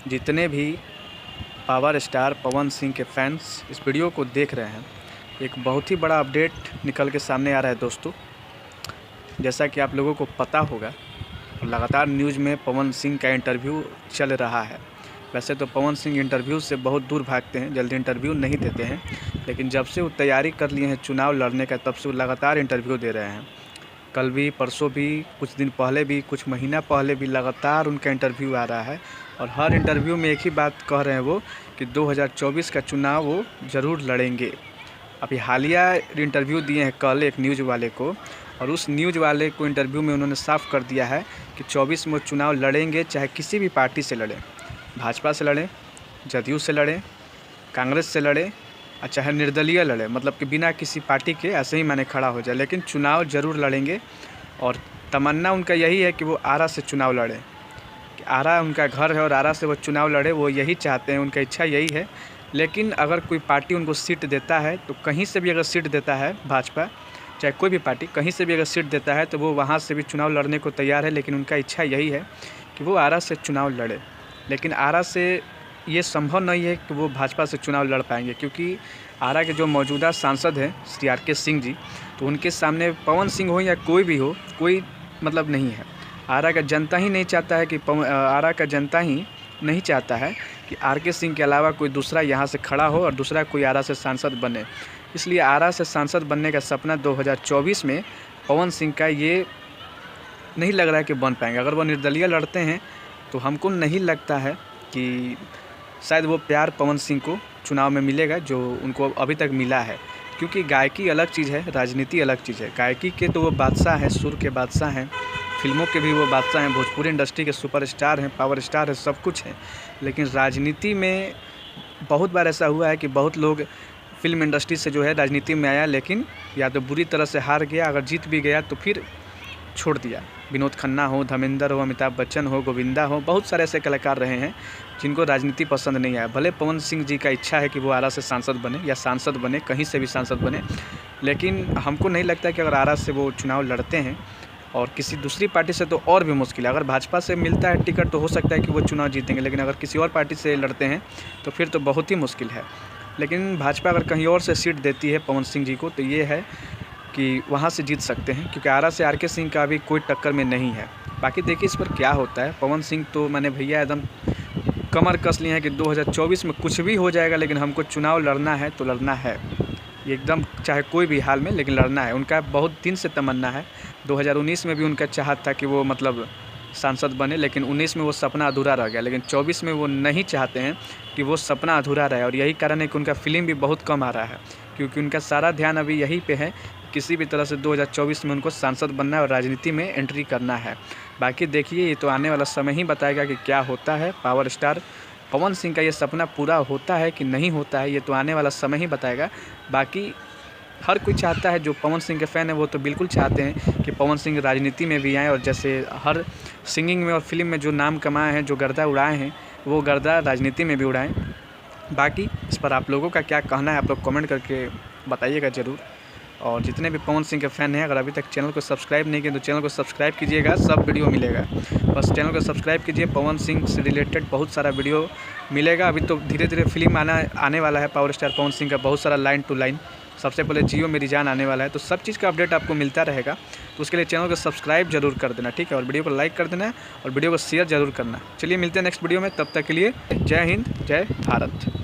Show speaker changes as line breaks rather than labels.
जितने भी power star Pawan Singh के फैंस इस वीडियो को देख रहे हैं, एक बहुत ही बड़ा अपडेट निकल के सामने आ रहा है दोस्तों। जैसा कि आप लोगों को पता होगा, लगातार न्यूज़ में पवन सिंह का इंटरव्यू चल रहा है। वैसे तो पवन सिंह इंटरव्यू से बहुत दूर भागते हैं, जल्दी इंटरव्यू नहीं देते हैं, लेकिन जब से वो तैयारी कर लिए हैं चुनाव लड़ने का, तब से वो लगातार इंटरव्यू दे रहे हैं। कल भी, परसों भी, कुछ दिन पहले भी, कुछ महीना पहले भी लगातार उनका इंटरव्यू आ रहा है। और हर इंटरव्यू में एक ही बात कह रहे हैं वो कि 2024 का चुनाव वो ज़रूर लड़ेंगे। अभी हालिया इंटरव्यू दिए हैं कल एक न्यूज़ वाले को, और उस न्यूज़ वाले को इंटरव्यू में उन्होंने साफ कर दिया है कि 24 में वो चुनाव लड़ेंगे, चाहे किसी भी पार्टी से लड़ें, भाजपा से लड़ें, जदयू से लड़ें, कांग्रेस से लड़ें, और चाहे निर्दलीय लड़े, मतलब कि बिना किसी पार्टी के ऐसे ही माने खड़ा हो जाए, लेकिन चुनाव ज़रूर लड़ेंगे। और तमन्ना उनका यही है कि वो आरा से चुनाव लड़ें, कि आरा उनका घर है और आरा से वो चुनाव लड़े, वो यही चाहते हैं, उनका इच्छा यही है। लेकिन अगर कोई पार्टी उनको सीट देता है, तो कहीं से भी अगर सीट देता है भाजपा, चाहे कोई भी पार्टी कहीं से भी अगर सीट देता है, तो वो वहाँ से भी चुनाव लड़ने को तैयार है। लेकिन उनका इच्छा यही है कि वो आरा से चुनाव लड़े। लेकिन आरा से ये संभव नहीं है कि वो भाजपा से चुनाव लड़ पाएंगे, क्योंकि आरा के जो मौजूदा सांसद हैं श्री RK सिंह जी, तो उनके सामने पवन सिंह हो या कोई भी हो, कोई मतलब नहीं है। आरा का जनता ही नहीं चाहता है कि आरा का जनता ही नहीं चाहता है कि RK सिंह के अलावा कोई दूसरा यहाँ से खड़ा हो और दूसरा कोई आरा से सांसद बने। इसलिए आरा से सांसद बनने का सपना 2024 में पवन सिंह का ये नहीं लग रहा है कि बन पाएंगे। अगर वो निर्दलीय लड़ते हैं तो हमको नहीं लगता है कि शायद वो प्यार पवन सिंह को चुनाव में मिलेगा जो उनको अभी तक मिला है, क्योंकि गायकी अलग चीज़ है, राजनीति अलग चीज़ है। गायकी के तो वो बादशाह हैं, सुर के बादशाह हैं, फिल्मों के भी वो बादशाह हैं, भोजपुरी इंडस्ट्री के सुपरस्टार हैं, पावर स्टार है, सब कुछ है। लेकिन राजनीति में बहुत बार ऐसा हुआ है कि बहुत लोग फिल्म इंडस्ट्री से जो है राजनीति में आया, लेकिन या तो बुरी तरह से हार गया, अगर जीत भी गया तो फिर छोड़ दिया। विनोद खन्ना हो, धर्मेंद्र हो, अमिताभ बच्चन हो, गोविंदा हो, बहुत सारे ऐसे कलाकार रहे हैं जिनको राजनीति पसंद नहीं आया। भले पवन सिंह जी का इच्छा है कि वो आरा से सांसद बने या सांसद बने, कहीं से भी सांसद बने, लेकिन हमको नहीं लगता कि अगर आरा से वो चुनाव लड़ते हैं, और किसी दूसरी पार्टी से तो और भी मुश्किल है। अगर भाजपा से मिलता है टिकट तो हो सकता है कि वो चुनाव जीतेंगे, लेकिन अगर किसी और पार्टी से लड़ते हैं तो फिर तो बहुत ही मुश्किल है। लेकिन भाजपा अगर कहीं और से सीट देती है पवन सिंह जी को, तो ये है कि वहाँ से जीत सकते हैं, क्योंकि आरा से RK सिंह का अभी कोई टक्कर में नहीं है। बाकी देखिए इस पर क्या होता है। पवन सिंह तो मैंने भैया एकदम कमर कस लिए हैं कि 2024 में कुछ भी हो जाएगा, लेकिन हमको चुनाव लड़ना है तो लड़ना है, ये एकदम चाहे कोई भी हाल में, लेकिन लड़ना है। उनका बहुत दिन से तमन्ना है। 2019 में भी उनका चाहत था कि वो मतलब सांसद बने, लेकिन 19 में वो सपना अधूरा रह गया। लेकिन 24 में वो नहीं चाहते हैं कि वो सपना अधूरा रहे, और यही कारण है कि उनका फिल्म भी बहुत कम आ रहा है, क्योंकि उनका सारा ध्यान अभी यही पे है, किसी भी तरह से 2024 में उनको सांसद बनना है और राजनीति में एंट्री करना है। बाकी देखिए, ये तो आने वाला समय ही बताएगा कि क्या होता है। पावर स्टार पवन सिंह का ये सपना पूरा होता है कि नहीं होता है, ये तो आने वाला समय ही बताएगा। बाकी हर कोई चाहता है, जो पवन सिंह के फ़ैन है वो तो बिल्कुल चाहते हैं कि पवन सिंह राजनीति में भी आएँ, और जैसे हर सिंगिंग में और फिल्म में जो नाम कमाए हैं, जो गर्दा उड़ाए हैं, वो गर्दा राजनीति में भी उड़ाएँ। बाकी इस पर आप लोगों का क्या कहना है, आप लोग कमेंट करके बताइएगा ज़रूर। और जितने भी पवन सिंह के फ़ैन हैं, अगर अभी तक चैनल को सब्सक्राइब नहीं किए तो चैनल को सब्सक्राइब कीजिएगा, सब वीडियो मिलेगा। बस चैनल को सब्सक्राइब कीजिए, पवन सिंह से रिलेटेड बहुत सारा वीडियो मिलेगा। अभी तो धीरे धीरे फिल्म आने वाला है पावर स्टार पवन सिंह का, बहुत सारा लाइन टू लाइन। सबसे पहले जियो मेरी जान आने वाला है, तो सब चीज़ का अपडेट आपको मिलता रहेगा। तो उसके लिए चैनल को सब्सक्राइब जरूर कर देना, ठीक है, और वीडियो को लाइक कर देना और वीडियो को शेयर जरूर करना। चलिए मिलते हैं नेक्स्ट वीडियो में, तब तक के लिए जय हिंद, जय भारत।